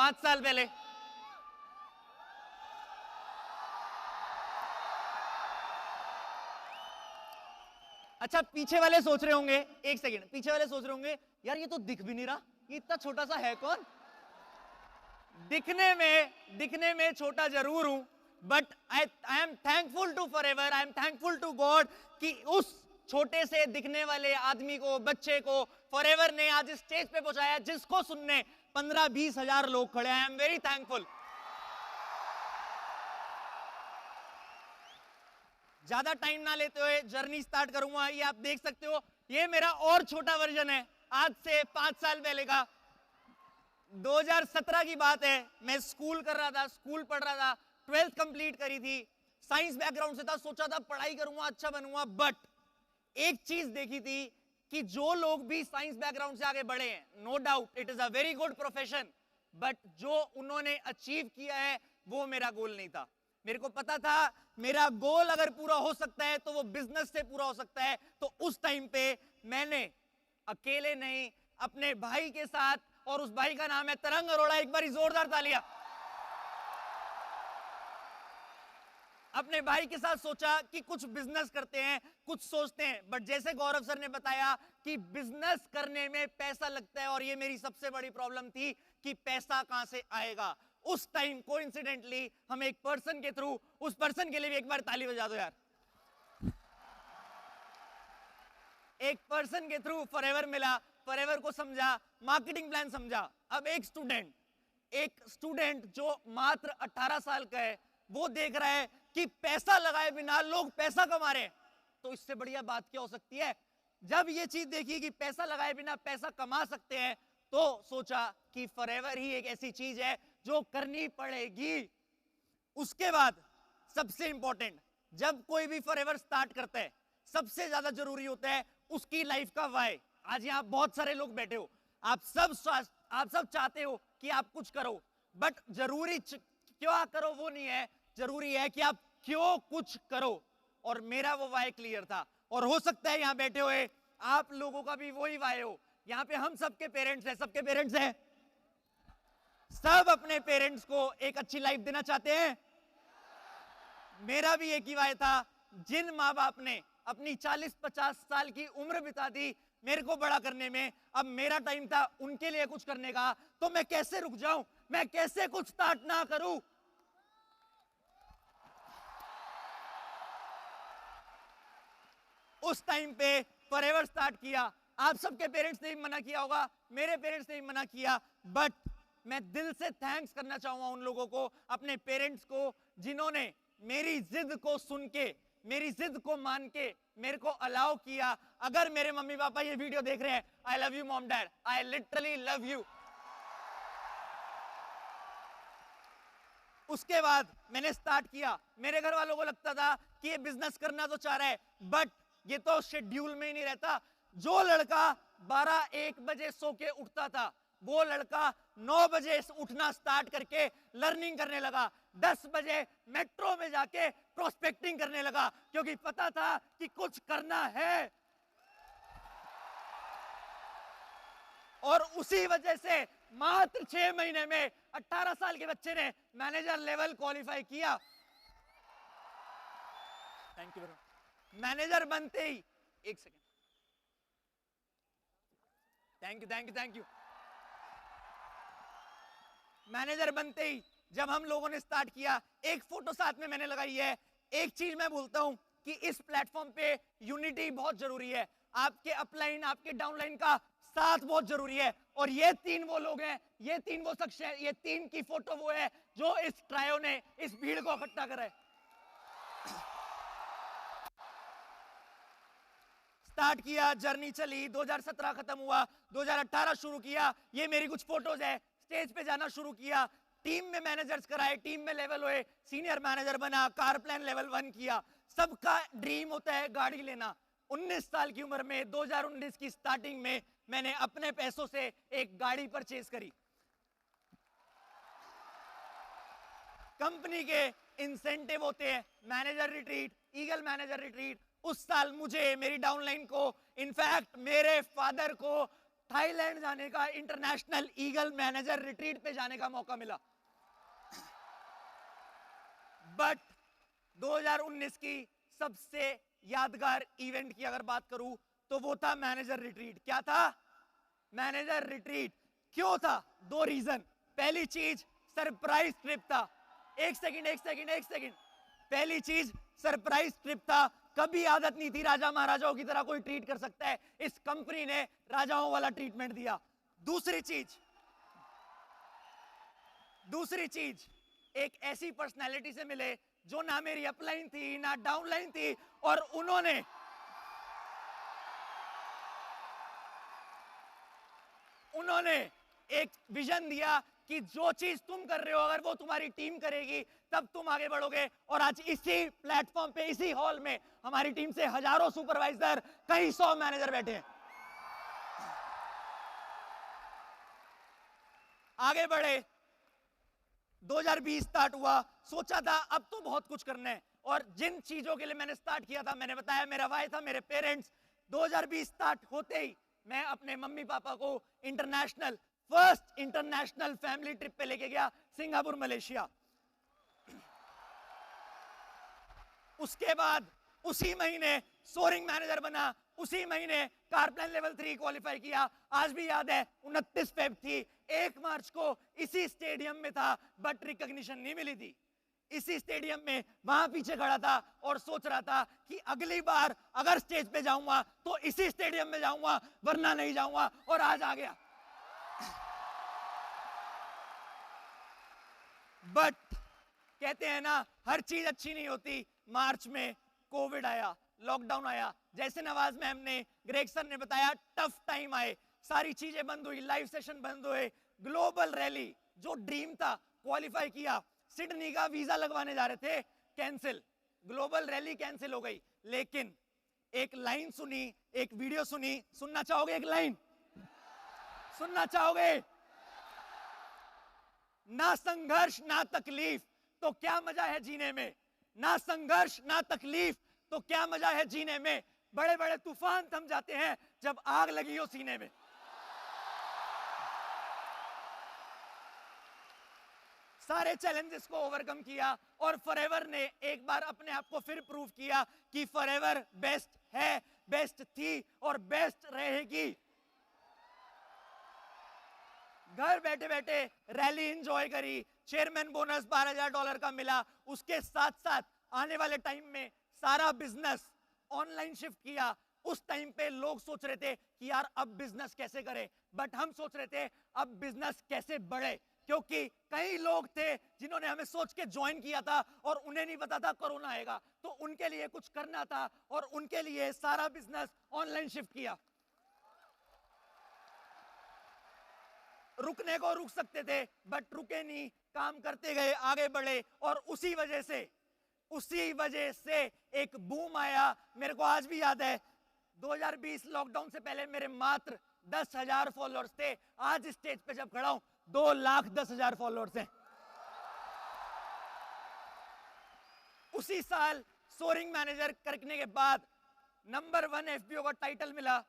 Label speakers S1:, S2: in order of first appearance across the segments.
S1: 5 साल पहले, अच्छा पीछे वाले सोच रहे होंगे, एक सेकंड, पीछे वाले सोच रहे होंगे यार ये तो दिख भी नहीं रहा, ये इतना छोटा सा है कौन? दिखने में छोटा जरूर हूं, but I am thankful to Forever, I am thankful to God कि उस छोटे से दिखने वाले आदमी को, बच्चे को फॉरएवर ने आज इस स्टेज पे पहुंचाया जिसको सुनने 15-20 हजार लोग खड़े हैं। I am very thankful. ज्यादा टाइम ना लेते हुए जर्नी स्टार्ट करूंगा। ये आप देख सकते हो, ये मेरा और छोटा वर्जन है आज से 5 साल पहले का। 2017 की बात है, मैं स्कूल कर रहा था, स्कूल पढ़ रहा था, 12th कंप्लीट करी थी, साइंस बैकग्राउंड से था, सोचा था पढ़ाई करूंगा, अच्छा बनूंगा। बट एक चीज देखी थी कि जो लोग भी साइंस बैकग्राउंड से आगे बढ़े हैं, no doubt it is a very good profession, but जो उन्होंने अचीव किया है वो मेरा गोल नहीं था। मेरे को पता था मेरा गोल अगर पूरा हो सकता है तो वो बिजनेस से पूरा हो सकता है। तो उस टाइम पे मैंने अकेले नहीं, अपने भाई के साथ, और उस भाई का नाम है तरंग अरोड़ा, एक बार जोरदार तालियां, अपने भाई के साथ सोचा कि कुछ बिजनेस करते हैं, कुछ सोचते हैं। बट जैसे गौरव सर ने बताया कि बिजनेस करने में पैसा लगता है, और ये मेरी सबसे बड़ी प्रॉब्लम थी कि पैसा कहां से आएगा। उस टाइम कोइंसिडेंटली हम एक पर्सन के थ्रू, उस पर्सन के लिए भी एक बार ताली बजा दो यार, एक पर्सन के थ्रू फॉरएवर मिला, फॉरएवर को समझा, मार्केटिंग प्लान समझा। अब एक स्टूडेंट जो मात्र 18 साल का है, वो देख रहा है कि पैसा लगाए बिना लोग पैसा कमा रहे हैं, तो इससे बढ़िया बात क्या हो सकती है। जब ये चीज देखी कि पैसा लगाए बिना पैसा कमा सकते हैं, तो सोचा कि फॉरएवर ही एक ऐसी चीज है जो करनी पड़ेगी। उसके बाद सबसे इंपॉर्टेंट, जब कोई भी फॉरएवर स्टार्ट करता है, सबसे ज्यादा जरूरी होता है उसकी लाइफ का वाई। आज यहां बहुत सारे लोग बैठे हो, आप सब चाहते हो कि आप कुछ करो, बट जरूरी क्या करो वो नहीं है, जरूरी है कि आप क्यों कुछ करो। और मेरा वो वाई क्लियर था, और हो सकता है यहां बैठे हुए आप लोगों का भी वही वाई हो। यहां पे हम सबके पेरेंट्स हैं, सबके पेरेंट्स हैं, सब अपने पेरेंट्स को एक अच्छी लाइफ देना चाहते हैं। मेरा भी एक ही वाई था। जिन माँ बाप ने अपनी 40-50 साल की उम्र बिता दी मेरे को बड़ा करने में, अब मेरा टाइम था उनके लिए कुछ करने का, तो मैं कैसे रुक जाऊं, मैं कैसे कुछ स्टार्ट ना करूं। उस टाइम पे फॉरएवर स्टार्ट किया। आप सबके पेरेंट्स ने भी मना किया होगा, मेरे पेरेंट्स ने भी मना किया, बट मैं दिल से थैंक्स करना चाहूंगा उन लोगों को, अपने पेरेंट्स को, जिन्होंने मेरी जिद को सुन के, मेरी जिद को मान के मेरे को अलाउ किया। अगर मेरे मम्मी पापा ये वीडियो देख रहे हैं, I love you mom dad, I literally love you. उसके बाद मैंने स्टार्ट किया। मेरे घर वालों को लगता था कि ये बिजनेस करना तो चाह रहा है, बट ये तो शेड्यूल में ही नहीं रहता। जो लड़का 12-1 बजे सो के उठता था, वो लड़का 9 बजे उठना स्टार्ट करके लर्निंग करने लगा, 10 बजे मेट्रो में जाके प्रोस्पेक्टिंग करने लगा, क्योंकि पता था कि कुछ करना है। और उसी वजह से मात्र 6 महीने में 18 साल के बच्चे ने मैनेजर लेवल क्वालिफाई किया। Thank you. मैनेजर बनते ही, एक सेकेंड, थैंक यू। मैनेजर बनते ही जब हम लोगों ने स्टार्ट किया, एक फोटो साथ में मैंने लगाई है। एक चीज मैं बोलता हूं कि इस प्लेटफॉर्म पे यूनिटी बहुत जरूरी है, आपके अपलाइन आपके डाउनलाइन का साथ बहुत जरूरी है। और ये 3 वो लोग हैं, ये 3 वो शख्स हैं, ये 3 की फोटो वो है जो इस ट्रायो ने इस भीड़ को इकट्ठा करा है। स्टार्ट किया, जर्नी चली, 2017 खत्म हुआ, 2018 शुरू किया। ये मेरी कुछ फोटोज है। स्टेज पे जाना शुरू किया, टीम में मैनेजर्स कराए, टीम में लेवल हुए, सीनियर मैनेजर बना, कार प्लान लेवल 1 किया। सबका ड्रीम होता है गाड़ी लेना। 19 साल की उम्र में 2019 की स्टार्टिंग में मैंने अपने पैसों से एक गाड़ी परचेज करी। कंपनी के इंसेंटिव होते हैं, manager retreat, eagle manager retreat. उस साल मुझे, मेरी डाउनलाइन को, इनफैक्ट मेरे फादर को थाईलैंड जाने का, इंटरनेशनल ईगल मैनेजर रिट्रीट पे जाने का मौका मिला। बट 2019 की सबसे यादगार इवेंट की अगर बात करूं तो वो था मैनेजर रिट्रीट। क्या था? Manager retreat. क्यों था? दो रीजन। पहली चीज, सरप्राइज ट्रिप था। एक सेकंड। पहली चीज, सरप्राइज ट्रिप था। कभी आदत नहीं थी राजा महाराजाओं की तरह कोई ट्रीट कर सकता है, इस कंपनी ने राजाओं वाला ट्रीटमेंट दिया। दूसरी चीज, एक ऐसी पर्सनालिटी से मिले जो ना मेरी अपलाइन थी ना डाउनलाइन थी, और उन्होंने एक विजन दिया कि जो चीज तुम कर रहे हो अगर वो तुम्हारी टीम करेगी तब तुम आगे बढ़ोगे। और आज इसी प्लेटफॉर्म पे, इसी हॉल में हमारी टीम से हजारों सुपरवाइजर, कई 100 मैनेजर बैठे हैं। आगे बढ़े, 2020 स्टार्ट हुआ। सोचा था अब तो बहुत कुछ करना है, और जिन चीजों के लिए मैंने स्टार्ट किया था, मैंने बताया मेरा वाई था मेरे पेरेंट्स। 2020 स्टार्ट होते ही मैं अपने मम्मी पापा को फर्स्ट इंटरनेशनल फैमिली ट्रिप पे लेके गया, सिंगापुर मलेशिया। उसके बाद उसी महीने सोरिंग मैनेजर बना, उसी महीने कार प्लान लेवल 3 क्वालिफाई किया। आज भी याद है 29 फेब थी, 1 मार्च को इसी स्टेडियम में था, बट रिकॉग्निशन नहीं मिली थी। इसी स्टेडियम में वहां पीछे खड़ा था और सोच रहा था कि अगली बार अगर स्टेज पे जाऊंगा तो इसी स्टेडियम में जाऊंगा, वरना नहीं जाऊंगा। और आज आ गया। बट कहते हैं ना, हर चीज अच्छी नहीं होती। मार्च में कोविड आया, लॉकडाउन आया, जैसे नवाज मैम ने, ग्रेग सर ने बताया, टफ टाइम आए, सारी चीजें बंद हुई, लाइव सेशन बंद हुए। ग्लोबल रैली जो ड्रीम था, क्वालिफाई किया, सिडनी का वीजा लगवाने जा रहे थे, कैंसिल। ग्लोबल रैली कैंसिल हो गई। लेकिन एक लाइन सुनी, एक वीडियो सुनी, सुनना चाहोगे? एक लाइन सुनना चाहोगे? ना संघर्ष ना तकलीफ तो क्या मजा है जीने में, ना संघर्ष ना तकलीफ तो क्या मजा है जीने में। बड़े बड़े तूफान थम जाते हैं जब आग लगी हो सीने में। सारे चैलेंजेस को ओवरकम किया और फॉरएवर ने एक बार अपने आप को फिर प्रूव किया कि फॉरएवर बेस्ट है, बेस्ट थी और बेस्ट रहेगी। घर बैठे बैठे रैली एंजॉय करी, चेयरमैन बोनस $12,000 का मिला। उसके साथ साथ आने वाले टाइम में सारा बिजनेस ऑनलाइन शिफ्ट किया। उस टाइम पे लोग सोच रहे थे कि यार अब बिजनेस कैसे करें, बट हम सोच रहे थे अब बिजनेस कैसे बढ़े, क्योंकि कई लोग थे जिन्होंने हमें सोच के ज्वाइन किया था और उन्हें नहीं पता था कोरोना आएगा, तो उनके लिए कुछ करना था और उनके लिए सारा बिजनेस ऑनलाइन शिफ्ट किया। रुकने को रुक सकते थे बट रुके नहीं, काम करते गए, आगे बढ़े। और उसी वजह से एक बूम आया। मेरे को आज भी याद है 2020 लॉकडाउन से पहले मेरे मात्र 10,000 फॉलोअर्स थे। आज स्टेज पे जब खड़ा हूं 2,10,000 फॉलोअर्स हैं। उसी साल सोरिंग मैनेजर करने के बाद नंबर 1 एफबीओ का टाइटल मिला।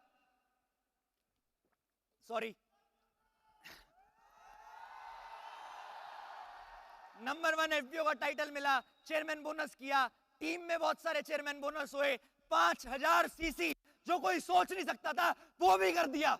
S1: नंबर 1 एफबीओ का टाइटल मिला, चेयरमैन बोनस किया, टीम में बहुत सारे चेयरमैन बोनस हुए, 5,000 सीसी जो कोई सोच नहीं सकता था वो भी कर दिया।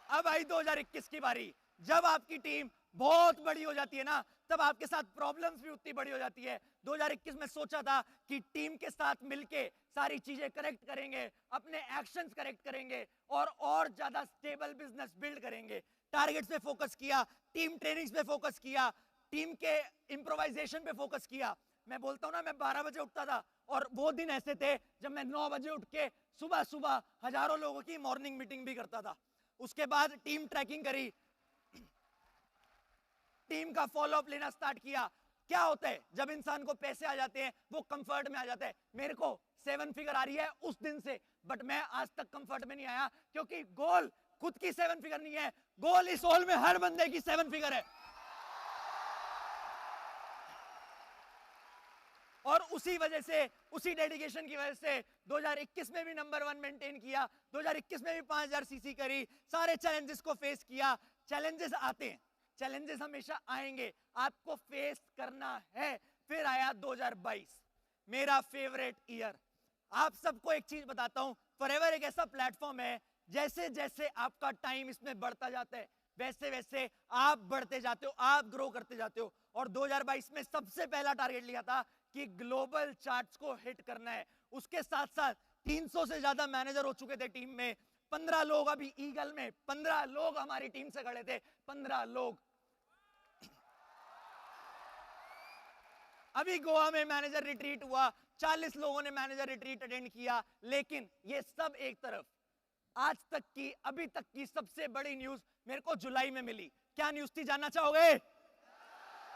S1: अब आई 2021 की बारी। जब आपकी टीम बहुत बड़ी हो जाती है ना, तब आपके साथ प्रॉब्लम्स भी उतनी बड़ी हो जाती है। 2021 में सोचा था कि टीम के साथ मिलके सारी चीजें करेक्ट करेंगे, अपने एक्शंस करेक्ट करेंगे और ज्यादा स्टेबल बिजनेस बिल्ड करेंगे। टारगेट्स पे फोकस किया, टीम ट्रेनिंग्स पे फोकस किया, टीम के इम्प्रोवाइजेशन पे फोकस किया। मैं बोलता हूं ना, मैं 12 बजे उठता था और वो दिन ऐसे थे जब मैं 9 बजे उठ के सुबह हजारों लोगों की मॉर्निंग मीटिंग भी करता था। उसके बाद टीम ट्रैकिंग करी, टीम का फॉलोअप लेना स्टार्ट किया। क्या होता है जब इंसान को पैसे आ जाते हैं, वो कंफर्ट में आ जाता है। मेरे को 7 फिगर आ रही है उस दिन से, बट मैं आज तक कंफर्ट में नहीं आया, क्योंकि गोल खुद की 7 फिगर नहीं है, गोल इस हॉल में हर बंदे की 7 फिगर है। और उसी वजह से, उसी डेडिकेशन की वजह से 2021 में भी नंबर 1 मेंटेन किया, 2021 में भी 5000 सीसी करी, सारे चैलेंजेस को फेस किया। चैलेंजेस आते हैं, चैलेंजेस हमेशा आएंगे, आपको फेस करना है। फिर आया 2022, मेरा फेवरेट ईयर। आप सबको एक चीज बताता हूं, फॉरएवर एक ऐसा प्लेटफॉर्म है, जैसे जैसे आपका टाइम इसमें बढ़ता जाता है, वैसे वैसे आप बढ़ते जाते हो, आप ग्रो करते जाते हो। और 2022 में सबसे पहला टारगेट लिया था कि ग्लोबल चार्ट्स को हिट करना है। उसके साथ साथ 300 से ज्यादा मैनेजर हो चुके थे टीम में, 15 लोग अभी ईगल में, 15 लोग हमारी टीम से खड़े थे, 15 लोग। अभी गोवा में मैनेजर रिट्रीट हुआ, 40 लोगों ने मैनेजर रिट्रीट अटेंड किया। लेकिन ये सब एक तरफ, आज तक की, अभी तक की सबसे बड़ी न्यूज मेरे को जुलाई में मिली। क्या न्यूज थी, जानना चाहोगे?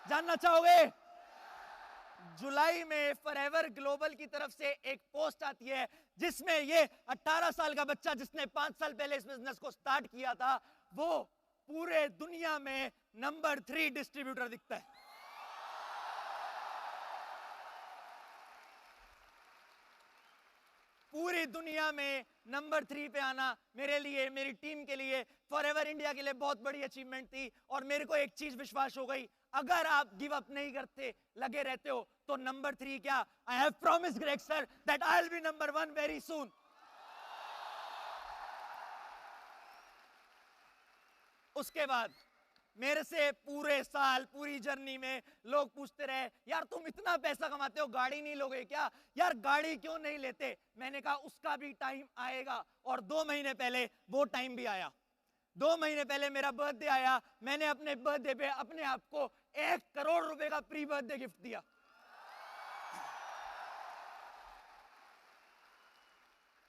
S1: जानना चाहोगे? जुलाई में फॉरएवर ग्लोबल की तरफ से एक पोस्ट आती है, जिसमें ये 18 साल का बच्चा जिसने 5 साल पहले इस बिजनेस को स्टार्ट किया था, वो पूरे दुनिया में नंबर 3 डिस्ट्रीब्यूटर दिखता है। पूरी दुनिया में नंबर 3 पे आना मेरे लिए, मेरी टीम के लिए, फॉरएवर इंडिया के लिए बहुत बड़ी अचीवमेंट थी। और मेरे को एक चीज विश्वास हो गई, अगर आप गिव अप नहीं करते, लगे रहते हो, तो नंबर 3 क्या, I have promised Greg sir that I will be number 1 very सून। उसके बाद मेरे से पूरे साल, पूरी जर्नी में लोग पूछते रहे, यार तुम इतना पैसा कमाते हो, गाड़ी नहीं लोगे क्या? यार गाड़ी क्यों नहीं लेते? मैंने कहा उसका भी टाइम आएगा। और 2 महीने पहले वो टाइम भी आया। 2 महीने पहले मेरा बर्थडे आया, मैंने अपने बर्थडे पे अपने आप को 1 करोड़ रुपए का प्री बर्थडे गिफ्ट दिया।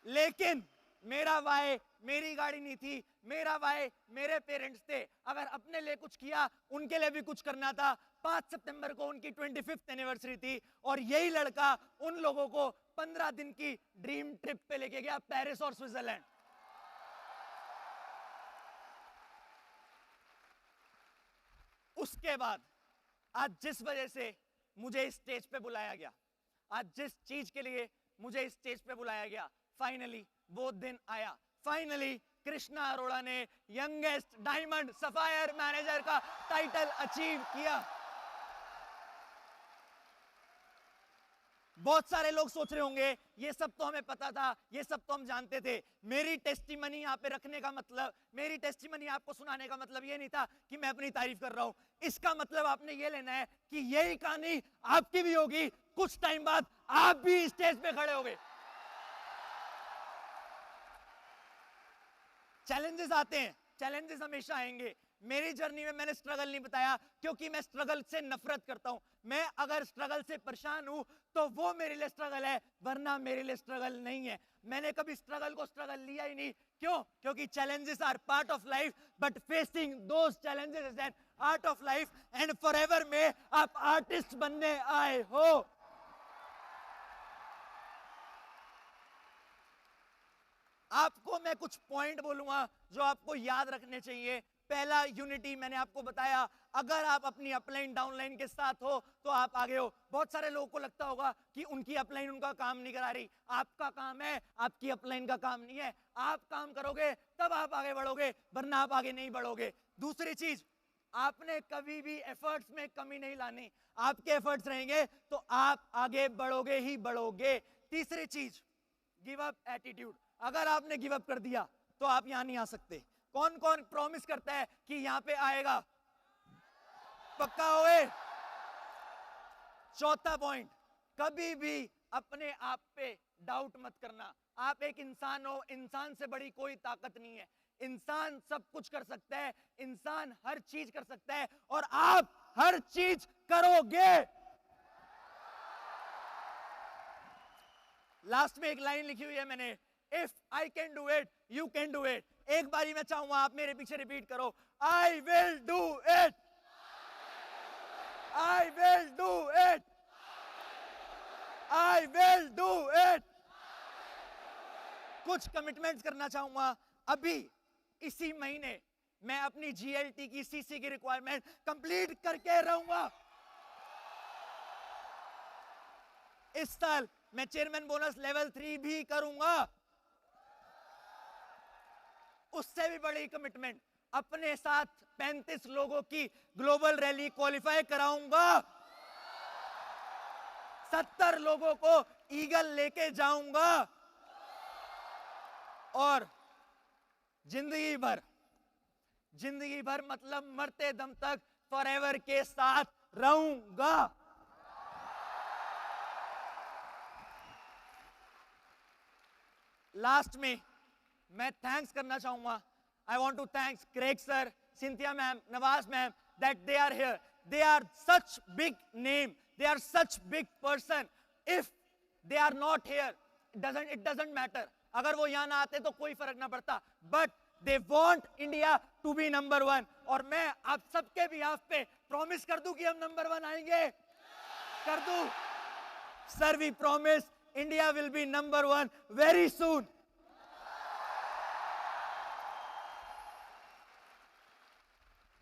S1: लेकिन मेरा वाई मेरी गाड़ी नहीं थी, मेरा वाई मेरे पेरेंट्स थे। अगर अपने लिए कुछ किया, उनके लिए भी कुछ करना था। 5 सितंबर को उनकी 25th एनिवर्सरी थी, और यही लड़का उन लोगों को 15 दिन की ड्रीम ट्रिप पे लेके गया, पेरिस और स्विट्जरलैंड। उसके बाद आज जिस वजह से मुझे इस स्टेज पे बुलाया गया, आज जिस चीज के लिए मुझे इस स्टेज पे बुलाया गया, फाइनली वो दिन आया। फाइनली कृष्णा अरोड़ा ने यंगेस्ट डायमंड सफायर मैनेजर का टाइटल अचीव किया। बहुत सारे लोग सोच रहे होंगे ये सब तो हमें पता था, ये सब तो हम जानते थे। मेरी टेस्टिमनी यहाँ पे रखने का मतलब, मेरी टेस्टिमनी आपको सुनाने का मतलब ये नहीं था कि मैं अपनी तारीफ कर रहा हूं। इसका मतलब आपने ये लेना है कि यही कहानी आपकी भी होगी, कुछ टाइम बाद आप भी स्टेज पे खड़े होंगे। चैलेंजेस आते हैं, चैलेंजेस हमेशा आएंगे। मेरी जर्नी में मैंने स्ट्रगल नहीं बताया, क्योंकि मैं स्ट्रगल से नफरत करता हूं। मैं अगर स्ट्रगल से परेशान हूं तो वो मेरे लिए स्ट्रगल है, वरना मेरे लिए स्ट्रगल नहीं है। मैंने कभी स्ट्रगल को स्ट्रगल लिया ही नहीं। क्यों? क्योंकि challenges are part of life, but facing those challenges is an art of life. And Forever में आप आर्टिस्ट बनने आए हो। आपको मैं कुछ पॉइंट बोलूंगा जो आपको याद रखने चाहिए। पहला, यूनिटी, मैंने आपको बताया, अगर आप अपनी अपलाइन डाउनलाइन के साथ हो तो आप आगे हो। बहुत सारे लोगों को लगता होगा कि उनकी अपलाइन उनका काम नहीं करा रही। आपका काम है, आपकी अपलाइन का काम नहीं है। आप काम करोगे तब आप आगे बढ़ोगे, वरना आप आगे नहीं बढ़ोगे। दूसरी चीज, आपने कभी भी एफर्ट्स में कमी नहीं लानी। आपके एफर्ट्स रहेंगे तो आप आगे बढ़ोगे ही बढ़ोगे। तीसरी चीज, गिव अप एटीट्यूड। अगर आपने गिव अप कर दिया तो आप यहां नहीं आ सकते। कौन कौन प्रॉमिस करता है कि यहां पे आएगा? पक्का होए? चौथा पॉइंट, कभी भी अपने आप पे डाउट मत करना। आप एक इंसान हो, इंसान से बड़ी कोई ताकत नहीं है। इंसान सब कुछ कर सकता है, इंसान हर चीज कर सकता है, और आप हर चीज करोगे। लास्ट में एक लाइन लिखी हुई है मैंने, if I can do it you can do it. एक बारी मैं चाहूंगा आप मेरे पीछे रिपीट करो, I will do it, I will do it, I will do it. कुछ कमिटमेंट्स करना चाहूंगा। अभी इसी महीने मैं अपनी जीएलटी की सीसी की रिक्वायरमेंट कंप्लीट करके रहूंगा। इस साल मैं चेयरमैन बोनस लेवल 3 भी करूंगा। उससे भी बड़ी कमिटमेंट, अपने साथ 35 लोगों की ग्लोबल रैली क्वालिफाई कराऊंगा। 70 लोगों को ईगल लेके जाऊंगा और जिंदगी भर मतलब मरते दम तक फॉरएवर के साथ रहूंगा। लास्ट में मैं थैंक्स करना चाहूंगा। I want to thanks Craig sir, Cynthia ma'am, Nawaz ma'am, that they are here. They are such big name, they are such big person. If they are not here, it doesn't matter. अगर वो यहां ना आते तो कोई फर्क ना पड़ता, but they want India to be number 1। और मैं आप सबके बिहाफ पे प्रॉमिस कर दूं कि हम नंबर 1 आएंगे। कर दूं sir, we promise India will be number 1 very soon.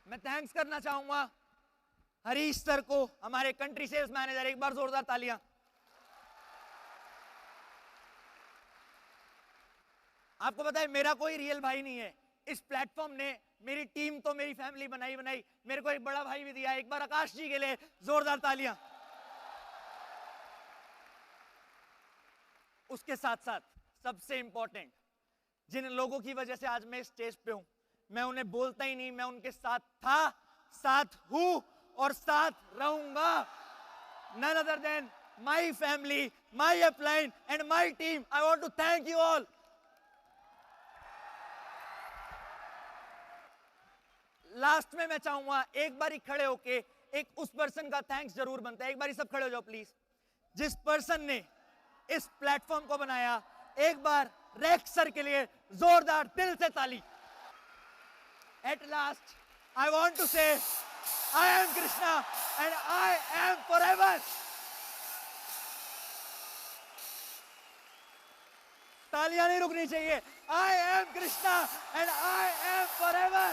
S1: मैं थैंक्स करना चाहूंगा हरीश सर को, हमारे कंट्री सेल्स मैनेजर। एक बार जोरदार तालियां। आपको पता है मेरा कोई रियल भाई नहीं है। इस प्लेटफॉर्म ने मेरी टीम तो मेरी फैमिली बनाई मेरे को एक बड़ा भाई भी दिया। एक बार आकाश जी के लिए जोरदार तालियां। उसके साथ साथ सबसे इंपॉर्टेंट, जिन लोगों की वजह से आज मैं स्टेज पे हूं, मैं उन्हें बोलता ही नहीं, मैं उनके साथ था, साथ हूं और साथ रहूंगा। none other than my family, my upline and my team. I want to thank you all. Last में मैं चाहूंगा एक बारी खड़े होके एक उस पर्सन का थैंक्स जरूर बनता है। एक बारी सब खड़े हो जाओ प्लीज। जिस पर्सन ने इस प्लेटफॉर्म को बनाया, एक बार रेक्स सर के लिए जोरदार दिल से ताली। At last, I want to say, I am Krishna and I am forever. तालियां नहीं रुकनी चाहिए। I am Krishna and I am forever.